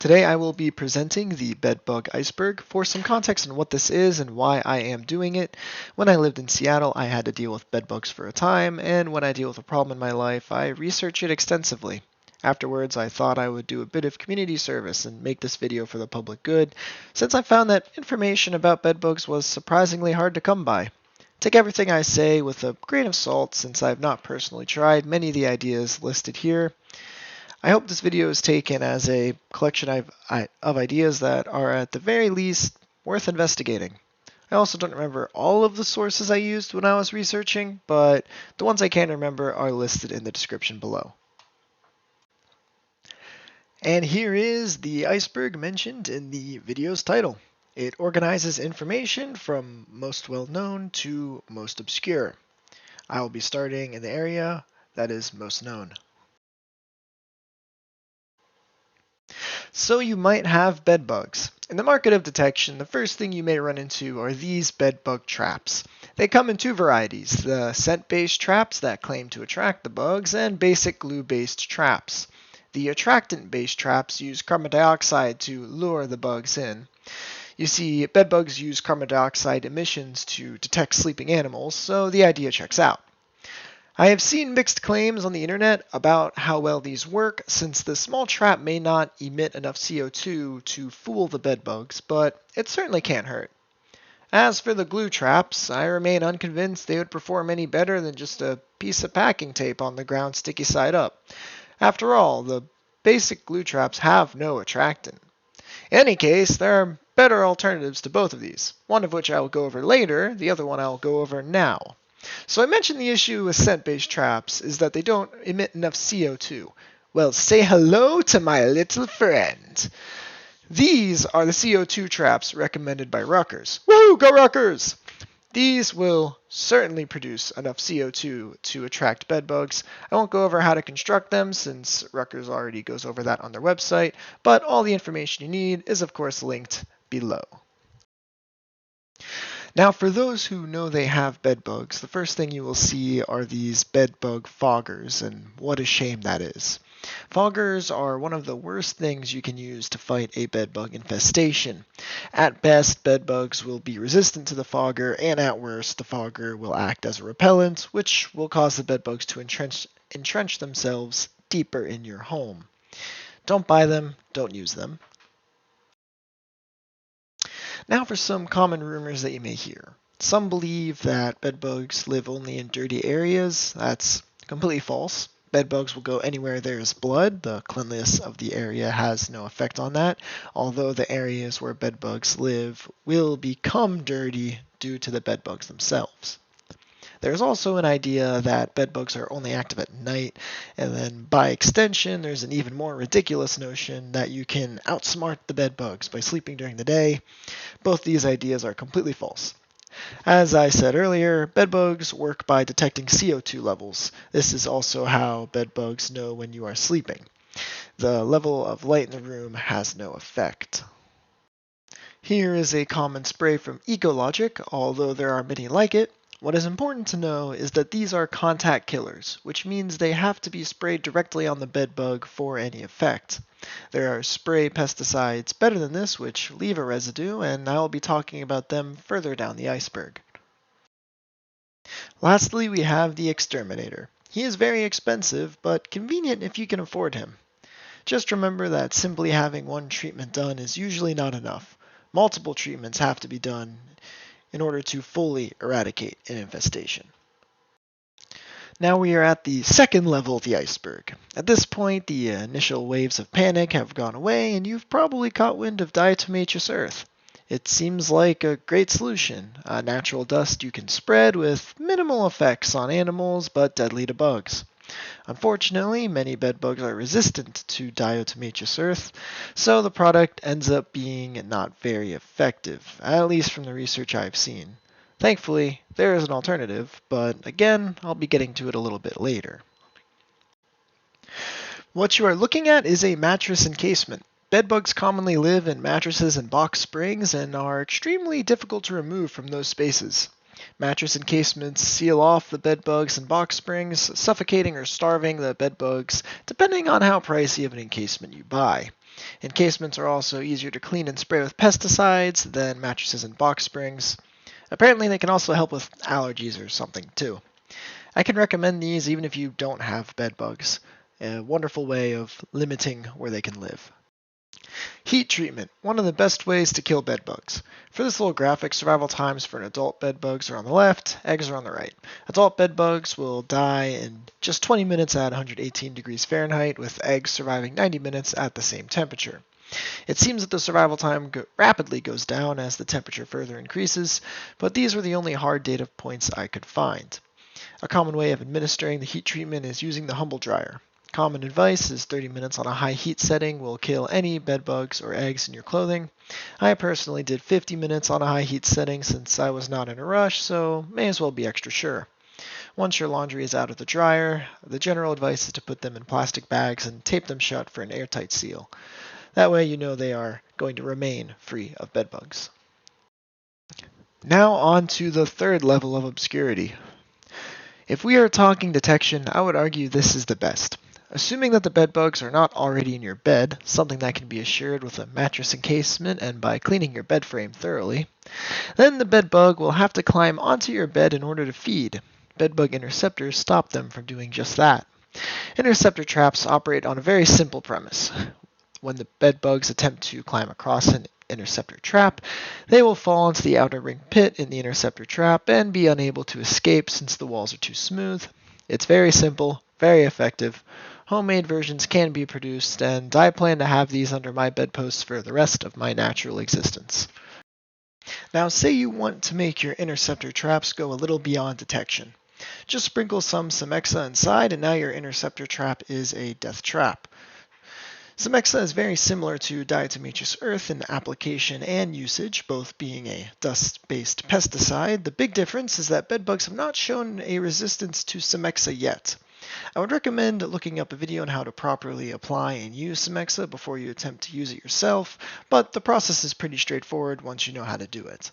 Today I will be presenting the Bed Bug Iceberg. For some context on what this is and why I am doing it, when I lived in Seattle I had to deal with bed bugs for a time, and when I deal with a problem in my life I research it extensively. Afterwards I thought I would do a bit of community service and make this video for the public good, since I found that information about bed bugs was surprisingly hard to come by. Take everything I say with a grain of salt, since I have not personally tried many of the ideas listed here. I hope this video is taken as a collection of ideas that are at the very least worth investigating. I also don't remember all of the sources I used when I was researching, but the ones I can remember are listed in the description below. And here is the iceberg mentioned in the video's title. It organizes information from most well-known to most obscure. I will be starting in the area that is most known. So you might have bed bugs. In the market of detection, the first thing you may run into are these bed bug traps. They come in two varieties, the scent-based traps that claim to attract the bugs, and basic glue-based traps. The attractant-based traps use carbon dioxide to lure the bugs in. You see, bed bugs use carbon dioxide emissions to detect sleeping animals, so the idea checks out. I have seen mixed claims on the internet about how well these work, since the small trap may not emit enough CO2 to fool the bedbugs, but it certainly can't hurt. As for the glue traps, I remain unconvinced they would perform any better than just a piece of packing tape on the ground sticky side up. After all, the basic glue traps have no attractant. In any case, there are better alternatives to both of these, one of which I will go over later, the other one I will go over now. So I mentioned the issue with scent-based traps is that they don't emit enough CO2. Well, say hello to my little friend. These are the CO2 traps recommended by Rutgers. Woohoo, go Rutgers! These will certainly produce enough CO2 to attract bedbugs. I won't go over how to construct them since Rutgers already goes over that on their website, but all the information you need is of course linked below. Now, for those who know they have bed bugs, the first thing you will see are these bed bug foggers, and what a shame that is. Foggers are one of the worst things you can use to fight a bed bug infestation. At best, bed bugs will be resistant to the fogger, and at worst, the fogger will act as a repellent, which will cause the bed bugs to entrench themselves deeper in your home. Don't buy them, don't use them. Now for some common rumors that you may hear. Some believe that bedbugs live only in dirty areas. That's completely false. Bedbugs will go anywhere there is blood. The cleanliness of the area has no effect on that, although the areas where bedbugs live will become dirty due to the bedbugs themselves. There's also an idea that bedbugs are only active at night, and then by extension, there's an even more ridiculous notion that you can outsmart the bedbugs by sleeping during the day. Both these ideas are completely false. As I said earlier, bedbugs work by detecting CO2 levels. This is also how bedbugs know when you are sleeping. The level of light in the room has no effect. Here is a common spray from Ecologic, although there are many like it. What is important to know is that these are contact killers, which means they have to be sprayed directly on the bedbug for any effect. There are spray pesticides better than this which leave a residue, and I will be talking about them further down the iceberg. Lastly, we have the exterminator. He is very expensive, but convenient if you can afford him. Just remember that simply having one treatment done is usually not enough. Multiple treatments have to be done in order to fully eradicate an infestation. Now we are at the second level of the iceberg. At this point, the initial waves of panic have gone away, and you've probably caught wind of diatomaceous earth. It seems like a great solution, a natural dust you can spread with minimal effects on animals but deadly to bugs. Unfortunately, many bedbugs are resistant to diatomaceous earth, so the product ends up being not very effective, at least from the research I've seen. Thankfully, there is an alternative, but again, I'll be getting to it a little bit later. What you are looking at is a mattress encasement. Bedbugs commonly live in mattresses and box springs and are extremely difficult to remove from those spaces. Mattress encasements seal off the bedbugs and box springs, suffocating or starving the bedbugs, depending on how pricey of an encasement you buy. Encasements are also easier to clean and spray with pesticides than mattresses and box springs. Apparently, they can also help with allergies or something too. I can recommend these even if you don't have bed bugs. A wonderful way of limiting where they can live. Heat treatment, one of the best ways to kill bed bugs. For this little graphic, survival times for an adult bed bugs are on the left, eggs are on the right. Adult bed bugs will die in just 20 minutes at 118 degrees Fahrenheit, with eggs surviving 90 minutes at the same temperature. It seems that the survival time rapidly goes down as the temperature further increases, but these were the only hard data points I could find. A common way of administering the heat treatment is using the humble dryer. Common advice is 30 minutes on a high heat setting will kill any bed bugs or eggs in your clothing. I personally did 50 minutes on a high heat setting since I was not in a rush, so may as well be extra sure. Once your laundry is out of the dryer, the general advice is to put them in plastic bags and tape them shut for an airtight seal. That way you know they are going to remain free of bed bugs. Now on to the third level of obscurity. If we are talking detection, I would argue this is the best. Assuming that the bed bugs are not already in your bed, something that can be assured with a mattress encasement and by cleaning your bed frame thoroughly, then the bed bug will have to climb onto your bed in order to feed. Bed bug interceptors stop them from doing just that. Interceptor traps operate on a very simple premise. When the bed bugs attempt to climb across an interceptor trap, they will fall into the outer ring pit in the interceptor trap and be unable to escape since the walls are too smooth. It's very simple, very effective. Homemade versions can be produced, and I plan to have these under my bedposts for the rest of my natural existence. Now, say you want to make your interceptor traps go a little beyond detection. Just sprinkle some Semexa inside, and now your interceptor trap is a death trap. Semexa is very similar to diatomaceous earth in application and usage, both being a dust-based pesticide. The big difference is that bedbugs have not shown a resistance to Semexa yet. I would recommend looking up a video on how to properly apply and use Semexa before you attempt to use it yourself, but the process is pretty straightforward once you know how to do it.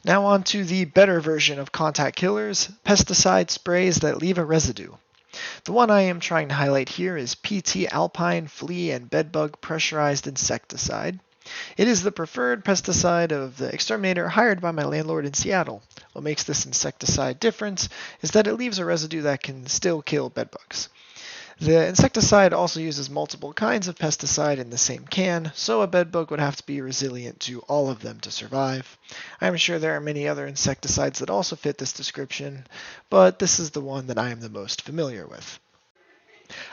Now on to the better version of contact killers, pesticide sprays that leave a residue. The one I am trying to highlight here is PT Alpine Flea and Bedbug Pressurized Insecticide. It is the preferred pesticide of the exterminator hired by my landlord in Seattle. What makes this insecticide different is that it leaves a residue that can still kill bedbugs. The insecticide also uses multiple kinds of pesticide in the same can, so a bedbug would have to be resilient to all of them to survive. I'm sure there are many other insecticides that also fit this description, but this is the one that I am the most familiar with.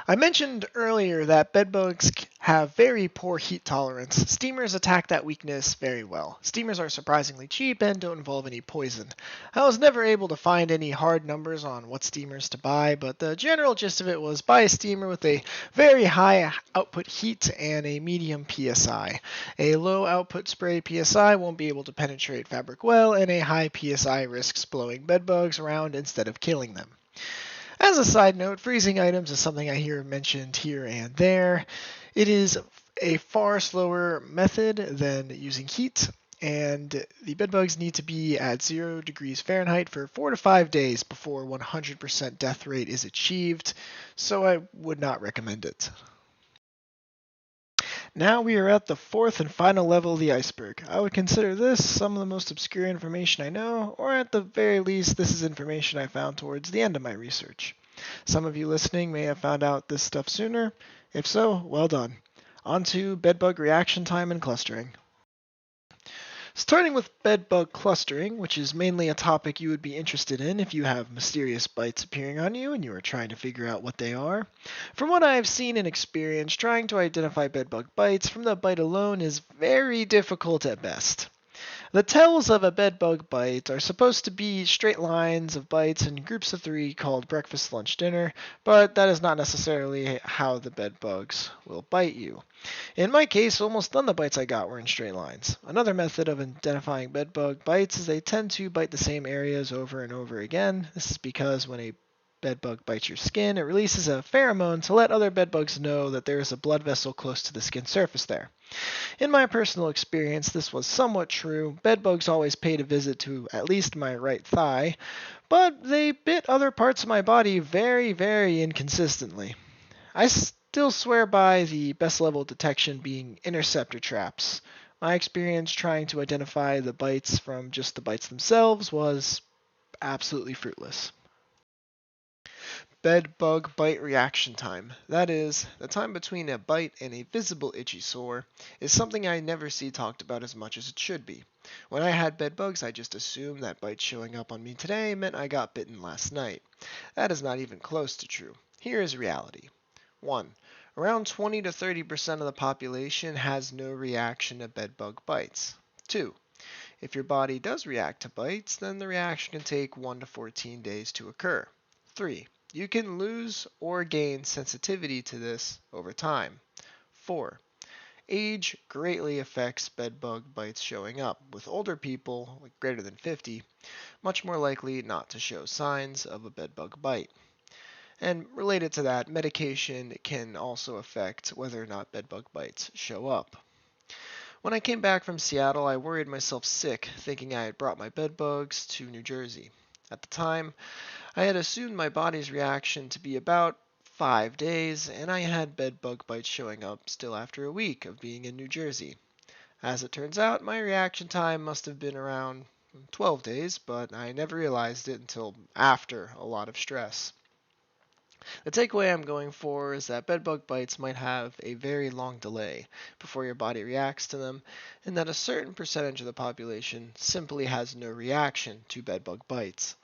I mentioned earlier that bedbugs have very poor heat tolerance. Steamers attack that weakness very well. Steamers are surprisingly cheap and don't involve any poison. I was never able to find any hard numbers on what steamers to buy, but the general gist of it was buy a steamer with a very high output heat and a medium PSI. A low output spray PSI won't be able to penetrate fabric well, and a high PSI risks blowing bedbugs around instead of killing them. As a side note, freezing items is something I hear mentioned here and there. It is a far slower method than using heat, and the bedbugs need to be at 0 degrees Fahrenheit for 4 to 5 days before 100% death rate is achieved, so I would not recommend it. Now we are at the fourth and final level of the iceberg. I would consider this some of the most obscure information I know, or at the very least, this is information I found towards the end of my research. Some of you listening may have found out this stuff sooner. If so, well done. On to bedbug reaction time and clustering. Starting with bedbug clustering, which is mainly a topic you would be interested in if you have mysterious bites appearing on you and you are trying to figure out what they are. From what I have seen and experienced, trying to identify bedbug bites from the bite alone is very difficult at best. The tells of a bedbug bite are supposed to be straight lines of bites in groups of 3 called breakfast, lunch, dinner, but that is not necessarily how the bedbugs will bite you. In my case, almost none of the bites I got were in straight lines. Another method of identifying bedbug bites is they tend to bite the same areas over and over again. This is because when a bedbug bites your skin, it releases a pheromone to let other bedbugs know that there is a blood vessel close to the skin surface there. In my personal experience, this was somewhat true. Bedbugs always paid a visit to at least my right thigh, but they bit other parts of my body very, very inconsistently. I still swear by the best level of detection being interceptor traps. My experience trying to identify the bites from just the bites themselves was absolutely fruitless. Bed bug bite reaction time. That is, the time between a bite and a visible itchy sore is something I never see talked about as much as it should be. When I had bed bugs, I just assumed that bites showing up on me today meant I got bitten last night. That is not even close to true. Here is reality. 1. Around 20 to 30% of the population has no reaction to bed bug bites. 2. If your body does react to bites, then the reaction can take 1 to 14 days to occur. 3. You can lose or gain sensitivity to this over time. 4. Age greatly affects bed bug bites showing up, with older people, like greater than 50, much more likely not to show signs of a bed bug bite. And related to that, medication can also affect whether or not bed bug bites show up. When I came back from Seattle, I worried myself sick, thinking I had brought my bed bugs to New Jersey. At the time, I had assumed my body's reaction to be about 5 days, and I had bed bug bites showing up still after a week of being in New Jersey. As it turns out, my reaction time must have been around 12 days, but I never realized it until after a lot of stress. The takeaway I'm going for is that bedbug bites might have a very long delay before your body reacts to them, and that a certain percentage of the population simply has no reaction to bedbug bites.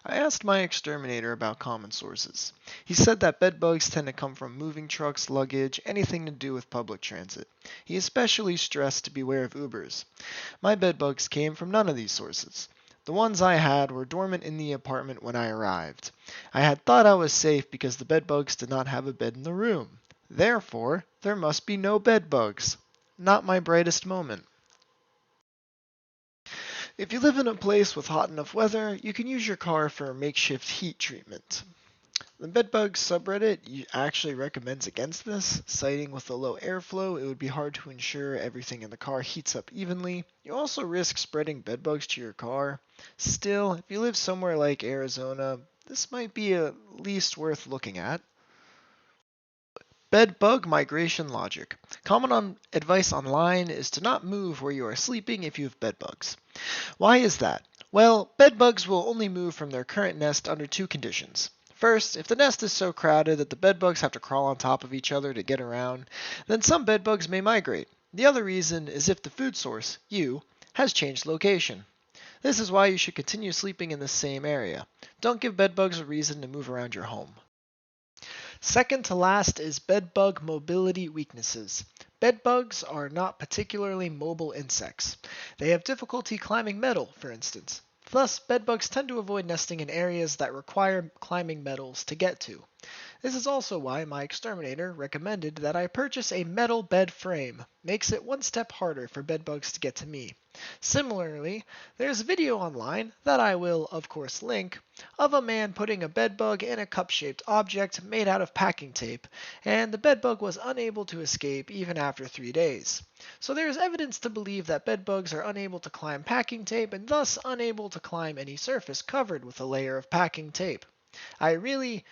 I asked my exterminator about common sources. He said that bedbugs tend to come from moving trucks, luggage, anything to do with public transit. He especially stressed to beware of Ubers. My bedbugs came from none of these sources. The ones I had were dormant in the apartment when I arrived. I had thought I was safe because the bedbugs did not have a bed in the room. Therefore, there must be no bedbugs. Not my brightest moment. If you live in a place with hot enough weather, you can use your car for makeshift heat treatment. The Bedbug subreddit actually recommends against this, citing with the low airflow it would be hard to ensure everything in the car heats up evenly. You also risk spreading bedbugs to your car. Still, if you live somewhere like Arizona, this might be at least worth looking at. Bedbug migration logic. Common advice online is to not move where you are sleeping if you have bedbugs. Why is that? Well, bedbugs will only move from their current nest under two conditions. First, if the nest is so crowded that the bedbugs have to crawl on top of each other to get around, then some bedbugs may migrate. The other reason is if the food source, you, has changed location. This is why you should continue sleeping in the same area. Don't give bedbugs a reason to move around your home. Second to last is bedbug mobility weaknesses. Bedbugs are not particularly mobile insects. They have difficulty climbing metal, for instance. Thus, bedbugs tend to avoid nesting in areas that require climbing metals to get to. This is also why my exterminator recommended that I purchase a metal bed frame. Makes it one step harder for bedbugs to get to me. Similarly, there's a video online, that I will of course link, of a man putting a bedbug in a cup-shaped object made out of packing tape, and the bedbug was unable to escape even after 3 days. So there is evidence to believe that bedbugs are unable to climb packing tape and thus unable to climb any surface covered with a layer of packing tape. I really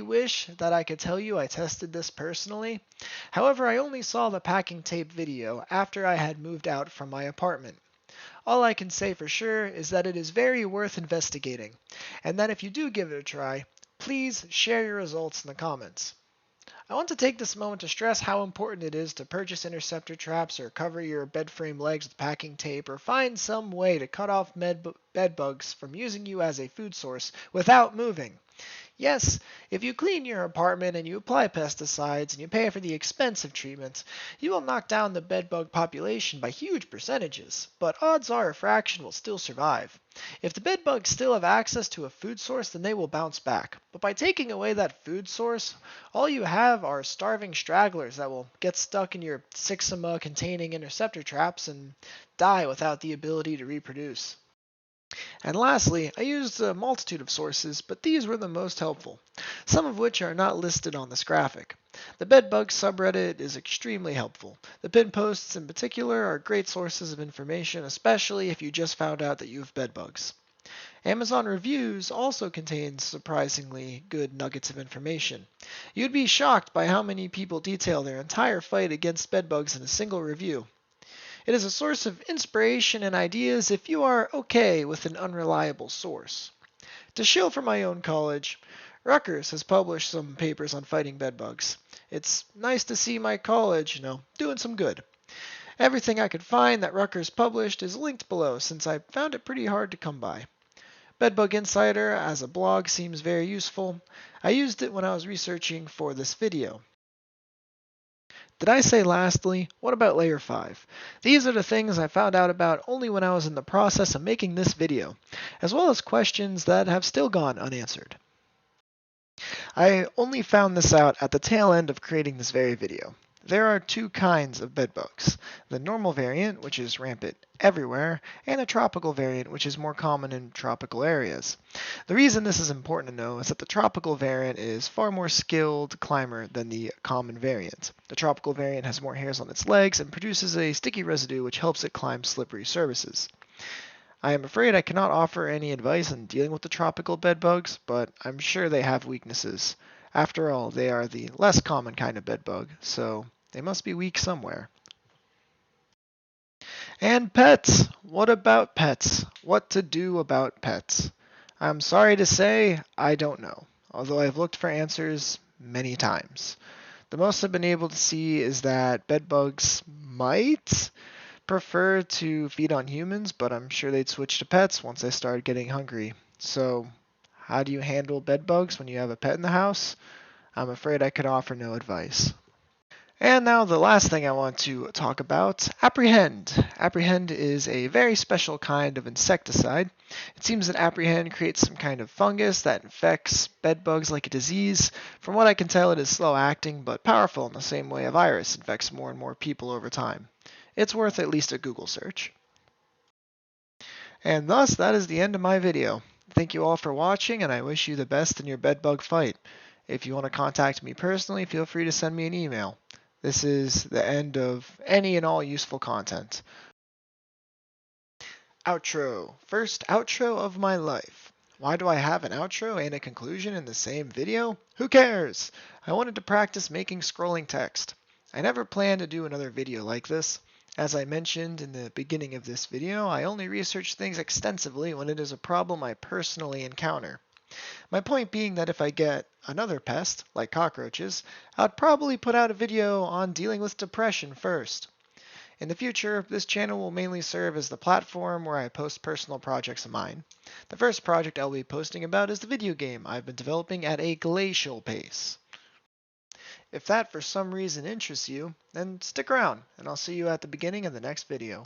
wish that I could tell you I tested this personally. However, I only saw the packing tape video after I had moved out from my apartment. All I can say for sure is that it is very worth investigating, and that if you do give it a try, please share your results in the comments. I want to take this moment to stress how important it is to purchase interceptor traps or cover your bed frame legs with packing tape or find some way to cut off bed bugs from using you as a food source without moving. Yes, if you clean your apartment and you apply pesticides and you pay for the expensive treatments, you will knock down the bedbug population by huge percentages, but odds are a fraction will still survive. If the bedbugs still have access to a food source, then they will bounce back. But by taking away that food source, all you have are starving stragglers that will get stuck in your 6-sigma containing interceptor traps and die without the ability to reproduce. And lastly, I used a multitude of sources, but these were the most helpful, some of which are not listed on this graphic. The Bedbug subreddit is extremely helpful. The pin posts in particular are great sources of information, especially if you just found out that you have bedbugs. Amazon reviews also contain surprisingly good nuggets of information. You'd be shocked by how many people detail their entire fight against bedbugs in a single review. It is a source of inspiration and ideas if you are okay with an unreliable source. To shill for my own college, Rutgers has published some papers on fighting bedbugs. It's nice to see my college, doing some good. Everything I could find that Rutgers published is linked below since I found it pretty hard to come by. Bedbug Insider as a blog seems very useful. I used it when I was researching for this video. Did I say lastly, what about Layer 5? These are the things I found out about only when I was in the process of making this video, as well as questions that have still gone unanswered. I only found this out at the tail end of creating this very video. There are two kinds of bedbugs, the normal variant, which is rampant everywhere, and the tropical variant, which is more common in tropical areas. The reason this is important to know is that the tropical variant is far more skilled climber than the common variant. The tropical variant has more hairs on its legs and produces a sticky residue which helps it climb slippery surfaces. I am afraid I cannot offer any advice on dealing with the tropical bedbugs, but I'm sure they have weaknesses. After all, they are the less common kind of bedbug, so they must be weak somewhere. And pets! What about pets? What to do about pets? I'm sorry to say, I don't know, although I've looked for answers many times. The most I've been able to see is that bedbugs might prefer to feed on humans, but I'm sure they'd switch to pets once they start getting hungry. So, how do you handle bedbugs when you have a pet in the house? I'm afraid I could offer no advice. And now the last thing I want to talk about, apprehend. Apprehend is a very special kind of insecticide. It seems that apprehend creates some kind of fungus that infects bedbugs like a disease. From what I can tell, it is slow acting but powerful in the same way a virus infects more and more people over time. It's worth at least a Google search. And thus, that is the end of my video. Thank you all for watching, and I wish you the best in your bedbug fight. If you want to contact me personally, feel free to send me an email. This is the end of any and all useful content. Outro. First outro of my life. Why do I have an outro and a conclusion in the same video? Who cares? I wanted to practice making scrolling text. I never planned to do another video like this. As I mentioned in the beginning of this video, I only research things extensively when it is a problem I personally encounter. My point being that if I get another pest, like cockroaches, I'd probably put out a video on dealing with depression first. In the future, this channel will mainly serve as the platform where I post personal projects of mine. The first project I'll be posting about is the video game I've been developing at a glacial pace. If that for some reason interests you, then stick around, and I'll see you at the beginning of the next video.